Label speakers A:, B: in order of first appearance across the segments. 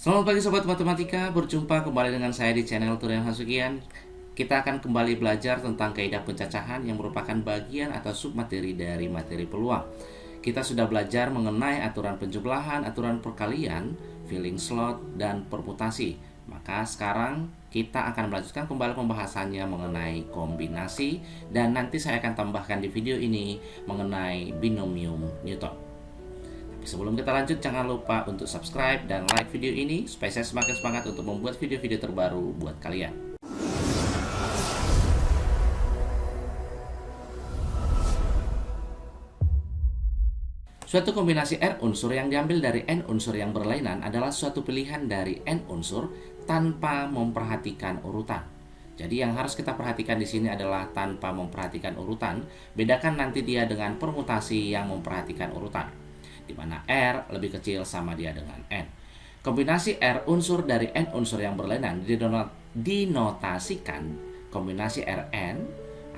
A: Selamat pagi Sobat Matematika, berjumpa kembali dengan saya di channel Turian Hasugian. Kita akan kembali belajar tentang kaidah pencacahan yang merupakan bagian atau submateri dari materi peluang. Kita sudah belajar mengenai aturan penjumlahan, aturan perkalian, filling slot, dan permutasi. Maka sekarang kita akan melanjutkan kembali pembahasannya mengenai kombinasi, dan nanti saya akan tambahkan di video ini mengenai binomium Newton. Sebelum kita lanjut, jangan lupa untuk subscribe dan like video ini supaya saya semakin semangat untuk membuat video-video terbaru buat kalian. Suatu kombinasi R unsur yang diambil dari N unsur yang berlainan adalah suatu pilihan dari N unsur tanpa memperhatikan urutan. Jadi yang harus kita perhatikan di sini adalah tanpa memperhatikan urutan. Bedakan nanti dia dengan permutasi yang memperhatikan urutan, di mana R lebih kecil sama dia dengan N. Kombinasi R unsur dari N unsur yang berlainan dinotasikan kombinasi Rn,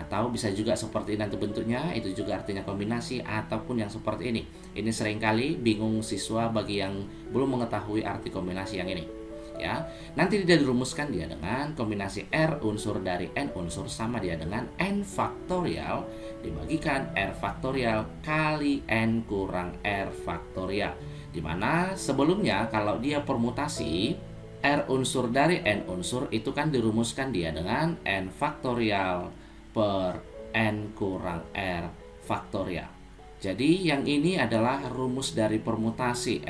A: atau bisa juga seperti nanti bentuknya, itu juga artinya kombinasi, ataupun yang seperti ini. Ini seringkali bingung siswa bagi yang belum mengetahui arti kombinasi yang ini. Ya, nanti dia dirumuskan dia dengan kombinasi R unsur dari N unsur sama dia dengan N faktorial dibagikan R faktorial kali N kurang R faktorial, dimana sebelumnya kalau dia permutasi R unsur dari N unsur itu kan dirumuskan dia dengan N faktorial per N kurang R faktorial. Jadi yang ini adalah rumus dari permutasi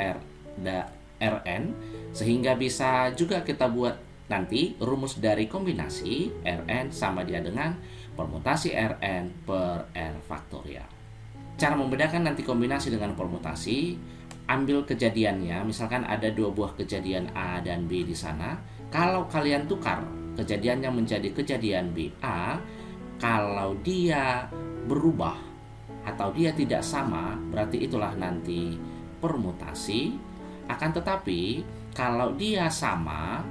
A: Rn, sehingga bisa juga kita buat nanti rumus dari kombinasi Rn sama dia dengan permutasi Rn per R faktorial. Cara membedakan nanti kombinasi dengan permutasi, ambil kejadiannya, misalkan ada dua buah kejadian A dan B di sana. Kalau kalian tukar kejadiannya menjadi kejadian B A, kalau dia berubah atau dia tidak sama, berarti itulah nanti permutasi. Akan tetapi kalau dia sama,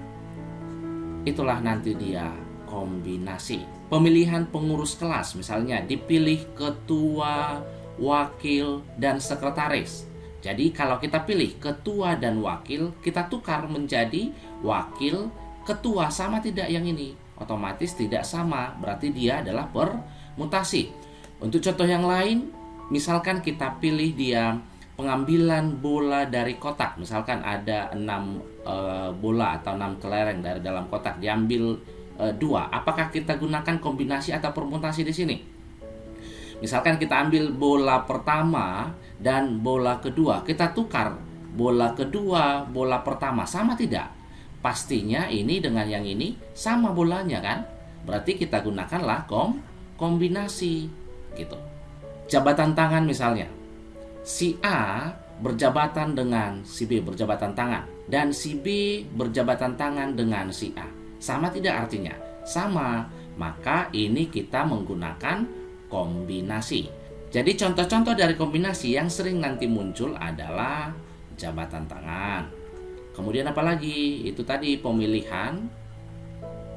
A: itulah nanti dia kombinasi. Pemilihan pengurus kelas, misalnya dipilih ketua, wakil, dan sekretaris. Jadi kalau kita pilih ketua dan wakil, kita tukar menjadi wakil, ketua, sama tidak yang ini? Otomatis tidak sama, berarti dia adalah permutasi. Untuk contoh yang lain, misalkan kita pilih dia pengambilan bola dari kotak, misalkan ada 6 bola atau 6 kelereng dari dalam kotak, diambil 2. Apakah kita gunakan kombinasi atau permutasi di sini? Misalkan kita ambil bola pertama dan bola kedua, kita tukar bola kedua, bola pertama, sama tidak? Pastinya ini dengan yang ini sama bolanya kan? Berarti kita gunakanlah kombinasi gitu. Jabatan tangan misalnya, si A berjabatan dengan si B berjabatan tangan, dan si B berjabatan tangan dengan si A. Sama tidak artinya? Sama. Maka ini kita menggunakan kombinasi. Jadi contoh-contoh dari kombinasi yang sering nanti muncul adalah jabatan tangan. Kemudian apa lagi? Itu tadi pemilihan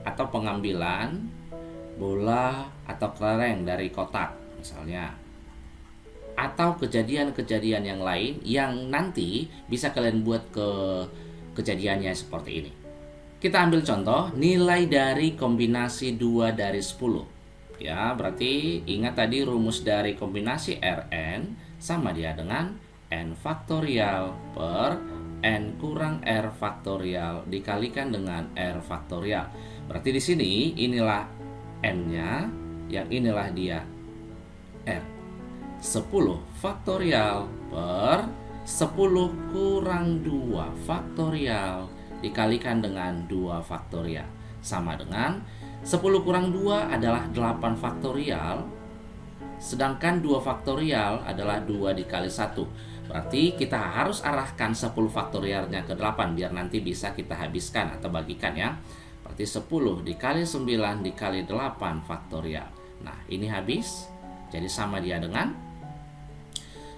A: atau pengambilan bola atau kelereng dari kotak misalnya, atau kejadian-kejadian yang lain yang nanti bisa kalian buat ke kejadiannya seperti ini. Kita ambil contoh nilai dari kombinasi 2 dari 10. Ya, berarti ingat tadi rumus dari kombinasi Rn sama dia dengan N faktorial per N kurang R faktorial dikalikan dengan R faktorial. Berarti di sini inilah N-nya, yang inilah dia R. 10 faktorial per 10 kurang 2 faktorial dikalikan dengan 2 faktorial sama dengan 10 kurang 2 adalah 8 faktorial, sedangkan 2 faktorial adalah 2 dikali 1. Berarti kita harus arahkan 10 faktorialnya ke 8 biar nanti bisa kita habiskan atau bagikan ya. Berarti 10 dikali 9 dikali 8 faktorial. Nah ini habis, jadi sama dia dengan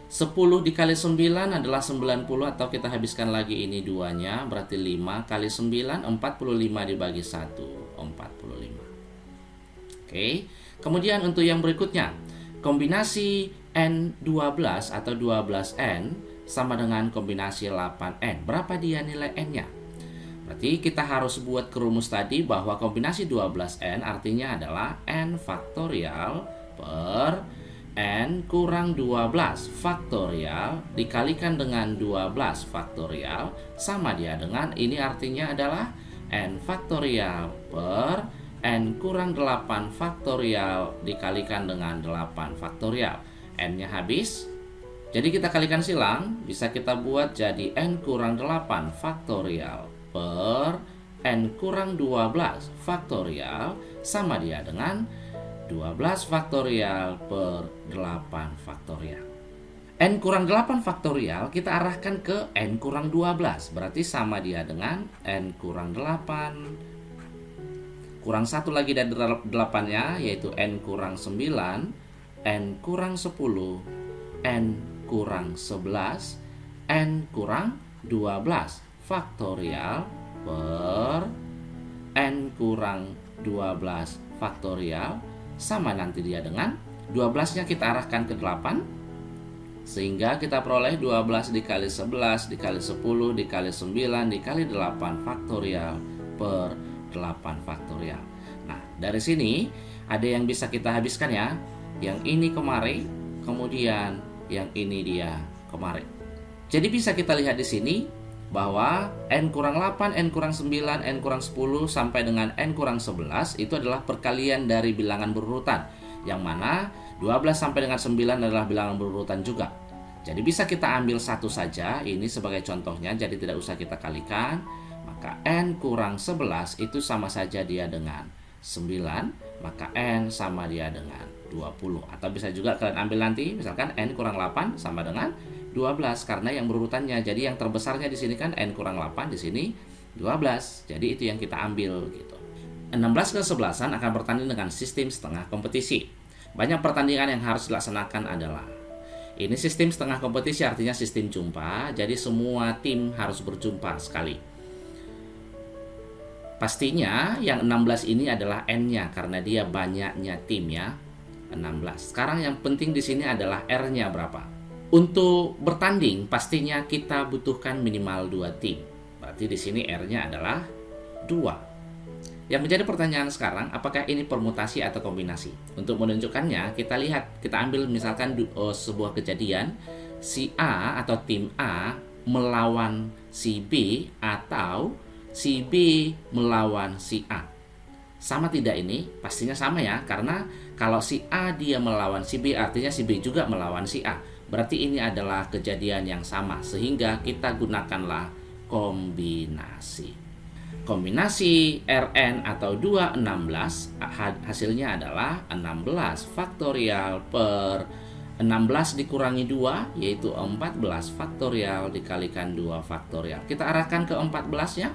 A: 10 dikali 9 adalah 90, atau kita habiskan lagi ini duanya, berarti 5 kali 9, 45 dibagi 1, 45. Oke, kemudian untuk yang berikutnya, kombinasi N12 atau 12N sama dengan kombinasi 8N. Berapa dia nilai N-nya? Berarti kita harus buat ke rumus tadi bahwa kombinasi 12n artinya adalah n faktorial per n kurang 12 faktorial dikalikan dengan 12 faktorial sama dia dengan ini artinya adalah n faktorial per n kurang 8 faktorial dikalikan dengan 8 faktorial. N-nya habis. Jadi kita kalikan silang, bisa kita buat jadi n kurang 8 faktorial per n kurang 12 faktorial sama dia dengan 12 faktorial per 8 faktorial. N kurang 8 faktorial kita arahkan ke n kurang 12. Berarti sama dia dengan n kurang 8 kurang 1 lagi dari 8-nya, yaitu n kurang 9, n kurang 10, n kurang 11, n kurang 12 faktorial per n kurang 12 faktorial sama nanti dia dengan 12-nya kita arahkan ke 8 sehingga kita peroleh 12 dikali 11 dikali 10 dikali 9 dikali 8 faktorial per 8 faktorial. Nah, dari sini ada yang bisa kita habiskan ya. Yang ini kemari, kemudian yang ini dia kemari. Jadi bisa kita lihat di sini bahwa n kurang 8, n kurang 9, n kurang 10 sampai dengan n kurang 11 itu adalah perkalian dari bilangan berurutan, yang mana 12 sampai dengan 9 adalah bilangan berurutan juga. Jadi bisa kita ambil satu saja ini sebagai contohnya, jadi tidak usah kita kalikan. Maka n kurang 11 itu sama saja dia dengan 9, maka n sama dia dengan 20. Atau bisa juga kalian ambil nanti, misalkan n kurang 8 sama dengan 12 karena yang berurutannya. Jadi yang terbesarnya di sini kan n kurang 8, di sini 12. Jadi itu yang kita ambil gitu. 16 ke-11an akan bertanding dengan sistem setengah kompetisi. Banyak pertandingan yang harus dilaksanakan adalah ini sistem setengah kompetisi, artinya sistem jumpa. Jadi semua tim harus berjumpa sekali. Pastinya yang 16 ini adalah n-nya karena dia banyaknya tim ya. 16. Sekarang yang penting di sini adalah r-nya berapa. Untuk bertanding pastinya kita butuhkan minimal 2 tim. Berarti di sini R-nya adalah 2. Yang menjadi pertanyaan sekarang, apakah ini permutasi atau kombinasi? Untuk menunjukkannya, kita lihat, kita ambil misalkan sebuah kejadian si A atau tim A melawan si B atau si B melawan si A. Sama tidak ini? Pastinya sama ya, karena kalau si A dia melawan si B artinya si B juga melawan si A. Berarti ini adalah kejadian yang sama, sehingga kita gunakanlah kombinasi. Kombinasi Rn atau 2, 16, hasilnya adalah 16 faktorial per 16 dikurangi 2, yaitu 14 faktorial dikalikan 2 faktorial. Kita arahkan ke 14-nya.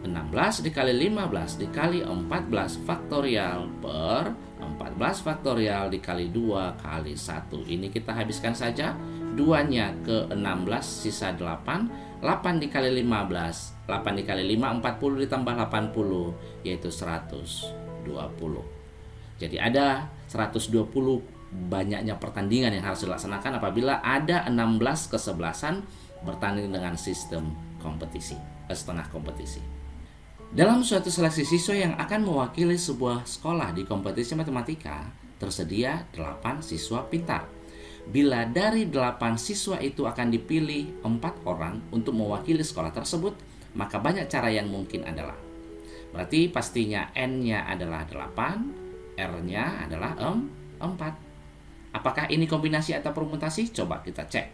A: 16 dikali 15 dikali 14 faktorial per 14 faktorial dikali 2 kali 1. Ini kita habiskan saja. 2-nya ke 16 sisa 8. 8 dikali 15. 8 dikali 5 40 ditambah 80 yaitu 120. Jadi ada 120 banyaknya pertandingan yang harus dilaksanakan apabila ada 16 kesebelasan bertanding dengan sistem kompetisi, setengah kompetisi. Dalam suatu seleksi siswa yang akan mewakili sebuah sekolah di kompetisi matematika, tersedia 8 siswa pintar. Bila dari 8 siswa itu akan dipilih 4 orang untuk mewakili sekolah tersebut, maka banyak cara yang mungkin adalah. Berarti pastinya N-nya adalah 8, R-nya adalah 4. Apakah ini kombinasi atau permutasi? Coba kita cek.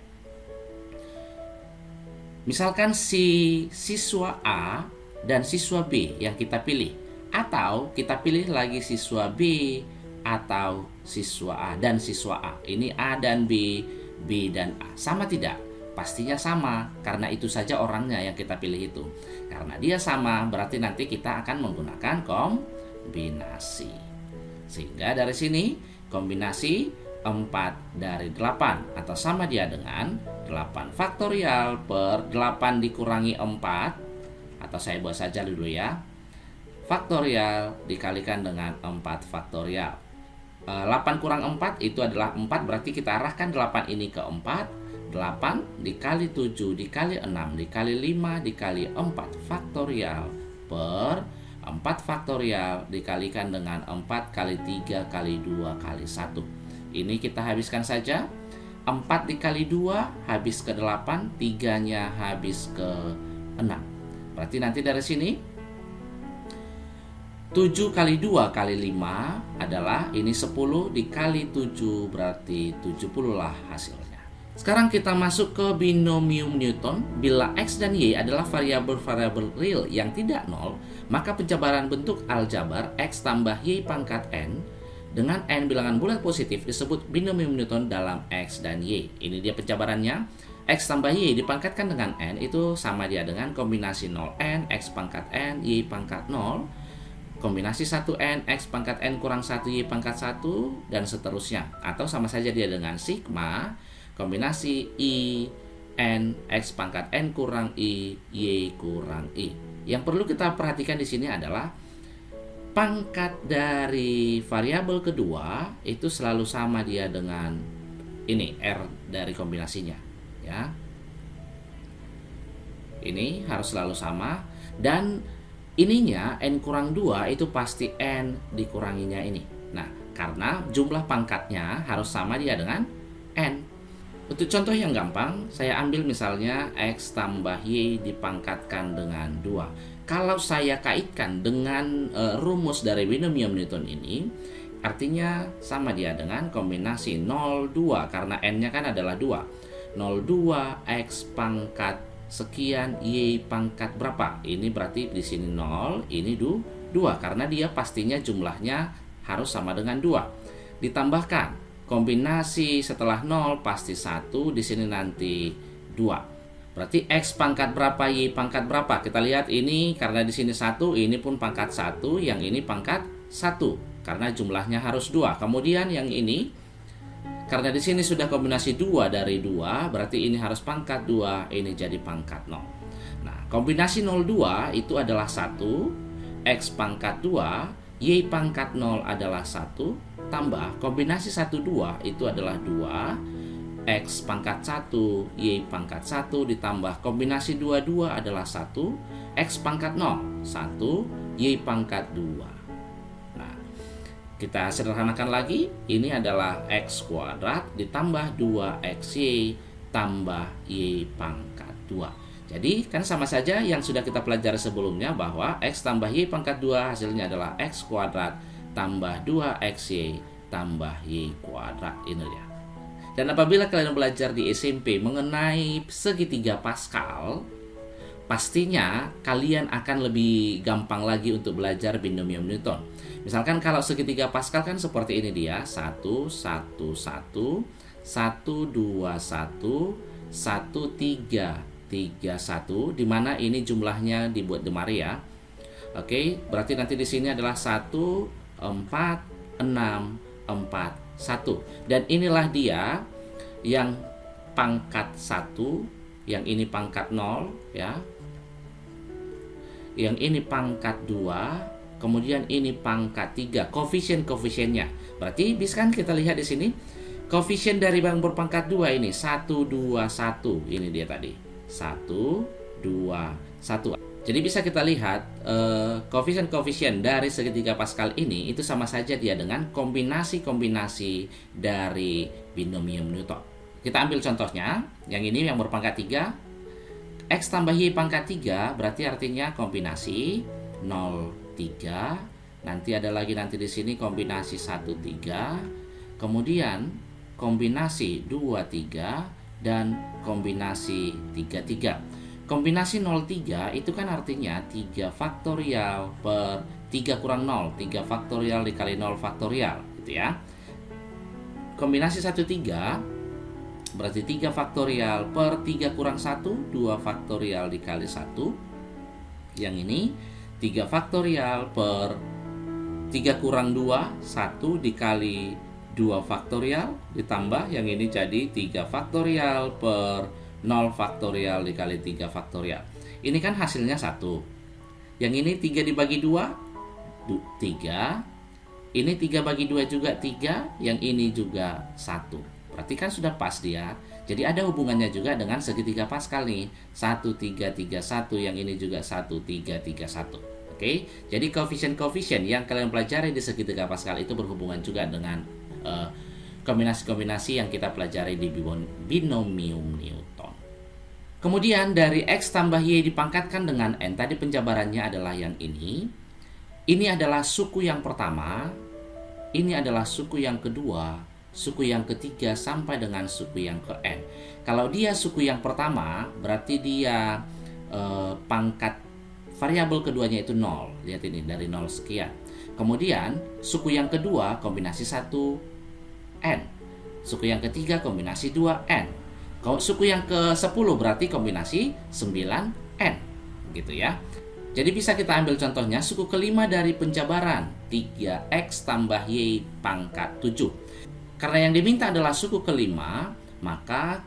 A: Misalkan si siswa A dan siswa B yang kita pilih, atau kita pilih lagi siswa B atau siswa A dan siswa A. Ini A dan B, B dan A. Sama tidak? Pastinya sama, karena itu saja orangnya yang kita pilih itu. Karena dia sama, berarti nanti kita akan menggunakan kombinasi. Sehingga dari sini kombinasi 4 dari 8 atau sama dia dengan 8 faktorial per 8 dikurangi 4, atau saya buat saja dulu ya, faktorial dikalikan dengan 4 faktorial. 8 kurang 4 itu adalah 4, berarti kita arahkan 8 ini ke 4. 8 dikali 7 dikali 6 dikali 5 dikali 4 faktorial per 4 faktorial dikalikan dengan 4 kali 3 kali 2 kali 1. Ini kita habiskan saja. 4 dikali 2 habis ke 8, 3-nya habis ke 6. Berarti nanti dari sini 7 kali 2 kali 5 adalah ini 10 dikali 7 berarti 70 lah hasilnya. Sekarang kita masuk ke binomium Newton. Bila X dan Y adalah variabel-variabel real yang tidak nol, maka penjabaran bentuk aljabar X tambah Y pangkat N dengan N bilangan bulat positif disebut binomium Newton dalam X dan Y. Ini dia penjabarannya. X tambah Y dipangkatkan dengan N itu sama dia dengan kombinasi 0N, X pangkat N, Y pangkat 0. Kombinasi 1N, X pangkat N kurang 1, Y pangkat 1, dan seterusnya. Atau sama saja dia dengan sigma, kombinasi I, N, X pangkat N kurang I, Y kurang I. Yang perlu kita perhatikan di sini adalah pangkat dari variabel kedua itu selalu sama dia dengan ini, R dari kombinasinya. Ya. Ini harus selalu sama, dan ininya N kurang 2 itu pasti N dikuranginya ini. Nah, karena jumlah pangkatnya harus sama dia dengan N. Untuk contoh yang gampang, saya ambil misalnya X tambah Y dipangkatkan dengan 2. Kalau saya kaitkan dengan rumus dari binomium Newton ini, artinya sama dia dengan kombinasi 02, karena N-nya kan adalah 2. 02 X pangkat sekian Y pangkat berapa? Ini berarti di sini 0, ini 2 karena dia pastinya jumlahnya harus sama dengan 2. Ditambahkan kombinasi setelah 0 pasti 1, di sini nanti 2. Berarti X pangkat berapa, Y pangkat berapa? Kita lihat ini karena di sini 1, ini pun pangkat 1, yang ini pangkat 1 karena jumlahnya harus 2. Kemudian yang ini karena di sini sudah kombinasi 2 dari 2, berarti ini harus pangkat 2, ini jadi pangkat 0. Nah, kombinasi 02 itu adalah 1, X pangkat 2, Y pangkat 0 adalah 1, tambah kombinasi 12 itu adalah 2, X pangkat 1, Y pangkat 1, ditambah kombinasi 22 adalah 1, X pangkat 0, 1, Y pangkat 2. Kita sederhanakan lagi, ini adalah X kuadrat ditambah 2XY tambah Y pangkat 2. Jadi kan sama saja yang sudah kita pelajari sebelumnya bahwa X tambah Y pangkat 2 hasilnya adalah X kuadrat tambah 2XY tambah Y kuadrat. Ini dia. Dan apabila kalian belajar di SMP mengenai segitiga Pascal, pastinya kalian akan lebih gampang lagi untuk belajar binomium Newton. Misalkan kalau segitiga Pascal kan seperti ini dia, 1 1 1 1 2 1 1 3 3 1, di mana ini jumlahnya dibuat demari ya. Oke, berarti nanti di sini adalah 1 4 6 4 1. Dan inilah dia yang pangkat 1, yang ini pangkat 0 ya. Yang ini pangkat 2, kemudian ini pangkat 3, koefisien-koefisiennya. Berarti bisa kan kita lihat di sini, koefisien dari yang berpangkat 2 ini 1 2 1. Ini dia tadi. 1 2 1. Jadi bisa kita lihat koefisien-koefisien dari segitiga Pascal ini itu sama saja dia dengan kombinasi-kombinasi dari binomium Newton. Kita ambil contohnya, yang ini yang berpangkat 3, X tambah Y pangkat 3 berarti artinya kombinasi 0 3, nanti ada lagi nanti di sini kombinasi 1 3, kemudian kombinasi 2 3 dan kombinasi 3 3. Kombinasi 0 3 itu kan artinya 3 faktorial per 3 kurang 0, 3 faktorial dikali 0 faktorial gitu ya. Kombinasi 1 3 berarti 3 faktorial per 3 kurang 1, 2 faktorial dikali 1. Yang ini 3 faktorial per 3 kurang 2, 1 dikali 2 faktorial, ditambah yang ini jadi 3 faktorial per 0 faktorial dikali 3 faktorial. Ini kan hasilnya 1. Yang ini 3 dibagi 2, 3. Ini 3 bagi 2 juga 3, yang ini juga 1. Berarti kan sudah pas dia. Jadi ada hubungannya juga dengan segitiga Paskal nih. 1331, yang ini juga 1331. Oke, jadi koefisien-koefisien yang kalian pelajari di segitiga Paskal itu berhubungan juga dengan kombinasi-kombinasi yang kita pelajari di binomium Newton. Kemudian dari X tambah Y dipangkatkan dengan N, tadi penjabarannya adalah yang ini. Ini adalah suku yang pertama, ini adalah suku yang kedua, suku yang ketiga sampai dengan suku yang ke N. Kalau dia suku yang pertama, berarti dia pangkat variabel keduanya itu 0. Lihat ini, dari 0 sekian. Kemudian suku yang kedua kombinasi 1N. Suku yang ketiga kombinasi 2N. Kalau suku yang ke-10 berarti kombinasi 9N. Gitu ya. Jadi bisa kita ambil contohnya suku kelima dari penjabaran 3X tambah Y pangkat 7. Karena yang diminta adalah suku kelima, maka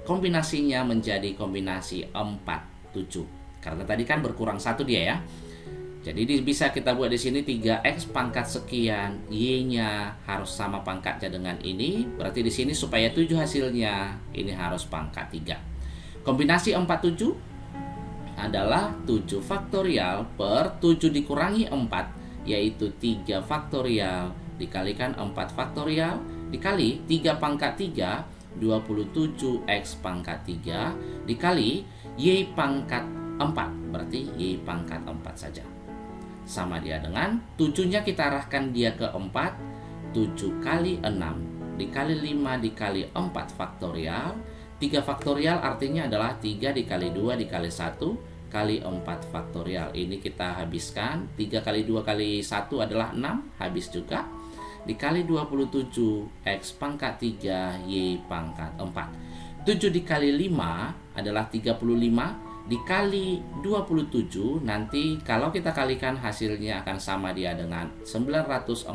A: kombinasinya menjadi kombinasi 4, 7. Karena tadi kan berkurang 1 dia ya. Jadi bisa kita buat di sini 3X pangkat sekian, Y-nya harus sama pangkatnya dengan ini. Berarti di sini supaya 7 hasilnya, ini harus pangkat 3. Kombinasi 4, 7 adalah 7 faktorial per 7 dikurangi 4, yaitu 3 faktorial dikalikan 4 faktorial dikali 3 pangkat 3, 27X pangkat 3 dikali Y pangkat 4, berarti Y pangkat 4 saja. Sama dia dengan 7-nya kita arahkan dia ke 4, 7 kali 6 dikali 5 dikali 4 faktorial. 3 faktorial artinya adalah 3 dikali 2 dikali 1 kali 4 faktorial. Ini kita habiskan, 3 kali 2 kali 1 adalah 6, habis juga. Dikali 27X pangkat 3 Y pangkat 4. 7 dikali 5 adalah 35, dikali 27, nanti kalau kita kalikan hasilnya akan sama dia dengan 945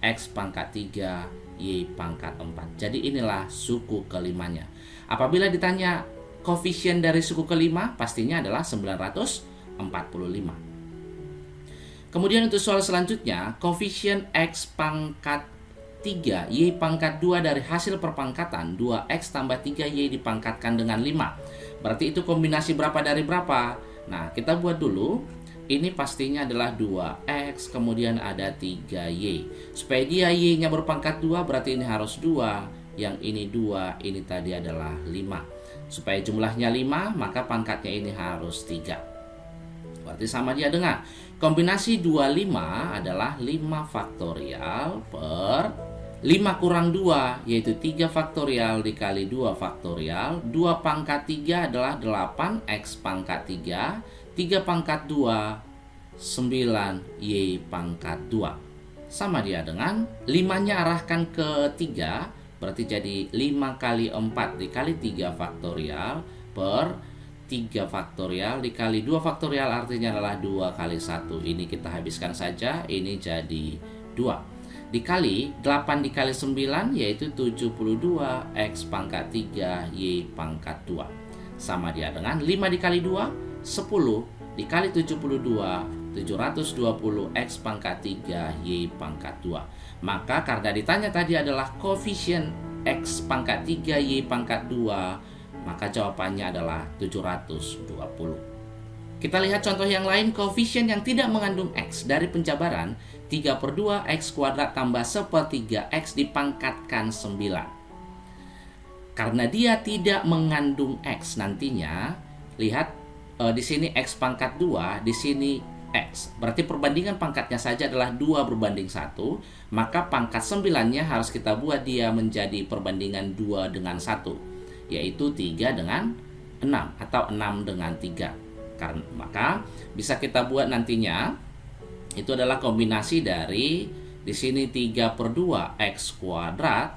A: X pangkat 3 Y pangkat 4. Jadi inilah suku kelimanya. Apabila ditanya koefisien dari suku kelima, pastinya adalah 945. Kemudian untuk soal selanjutnya, koefisien X pangkat 3 Y pangkat 2 dari hasil perpangkatan 2X tambah 3Y dipangkatkan dengan 5. Berarti itu kombinasi berapa dari berapa? Nah, kita buat dulu. Ini pastinya adalah 2X, kemudian ada 3Y. Supaya dia Y-nya berpangkat 2, berarti ini harus 2. Yang ini 2, ini tadi adalah 5. Supaya jumlahnya 5, maka pangkatnya ini harus 3. Berarti sama dia dengan kombinasi 25 adalah 5 faktorial per 5 kurang 2, yaitu 3 faktorial dikali 2 faktorial. 2 pangkat 3 adalah 8X pangkat 3. 3 pangkat 2, 9Y pangkat 2. Sama dia dengan 5-nya arahkan ke 3, berarti jadi 5 kali 4 dikali 3 faktorial per 3 faktorial dikali 2 faktorial artinya adalah 2 kali 1. Ini kita habiskan saja, ini jadi 2. Dikali 8 dikali 9 yaitu 72 X pangkat 3 Y pangkat 2. Sama dia dengan 5 dikali 2, 10 dikali 72, 720 X pangkat 3 Y pangkat 2. Maka karena ditanya tadi adalah koefisien X pangkat 3 Y pangkat 2, maka jawabannya adalah 720. Kita lihat contoh yang lain, koefisien yang tidak mengandung X dari penjabaran 3/2 X kuadrat tambah 1/3 X dipangkatkan 9. Karena dia tidak mengandung X nantinya, lihat di sini X pangkat 2, di sini X. Berarti perbandingan pangkatnya saja adalah 2 berbanding 1, maka pangkat 9-nya harus kita buat dia menjadi perbandingan 2 dengan 1, yaitu 3 dengan 6 atau 6 dengan 3. Maka bisa kita buat nantinya itu adalah kombinasi dari di sini 3/2 X kuadrat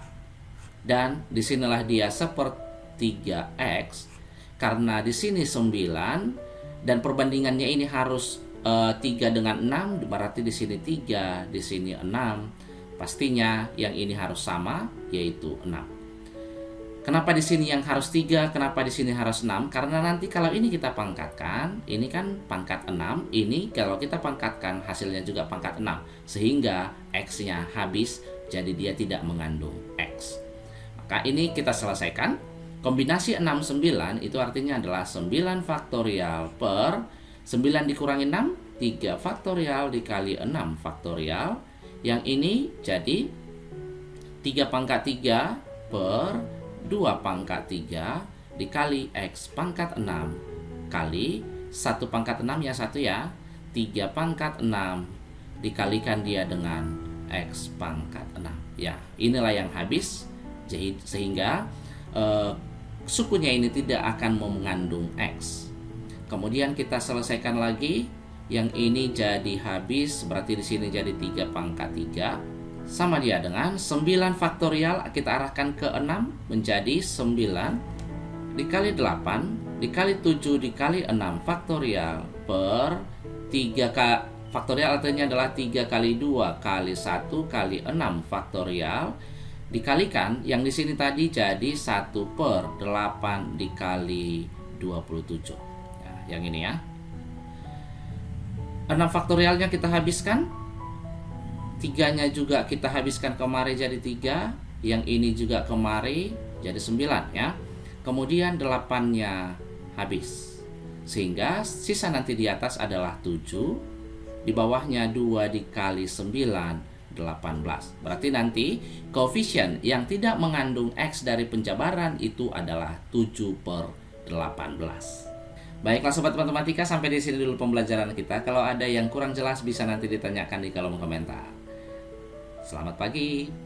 A: dan disinilah dia 1/3 X, karena di sini 9 dan perbandingannya ini harus 3 dengan 6, berarti di sini 3, di sini 6. Pastinya yang ini harus sama, yaitu 6. Kenapa di sini yang harus 3, kenapa di sini harus 6? Karena nanti kalau ini kita pangkatkan, ini kan pangkat 6, ini kalau kita pangkatkan hasilnya juga pangkat 6. Sehingga X-nya habis, jadi dia tidak mengandung X. maka ini kita selesaikan. Kombinasi 6, 9 itu artinya adalah 9 faktorial per 9 dikurangi 6, 3 faktorial dikali 6 faktorial. Yang ini jadi 3 pangkat 3 per 2 pangkat 3 dikali X pangkat 6 kali 1 pangkat 6 ya 1 ya, 3 pangkat 6 dikalikan dia dengan X pangkat 6. Ya, inilah yang habis, sehingga sukunya ini tidak akan mengandung X. Kemudian kita selesaikan lagi. Yang ini jadi habis, berarti di sini jadi 3 pangkat 3. Sama dia dengan 9 faktorial, kita arahkan ke 6 menjadi 9 dikali 8 dikali 7 dikali 6 faktorial per 3 faktorial, artinya adalah 3 kali 2 kali 1 kali 6 faktorial dikalikan yang di sini tadi jadi 1 per 8 dikali 27. Ya, yang ini ya. 6 faktorialnya kita habiskan. 3-nya juga kita habiskan kemari jadi 3. Yang ini juga kemari jadi 9 ya. Kemudian 8-nya habis. Sehingga sisa nanti di atas adalah 7. Di bawahnya 2 dikali 9 18. Berarti nanti koefisien yang tidak mengandung X dari penjabaran itu adalah 7 per 18. Baiklah sobat matematika, sampai di sini dulu pembelajaran kita. Kalau ada yang kurang jelas bisa nanti ditanyakan di kolom komentar. Selamat pagi.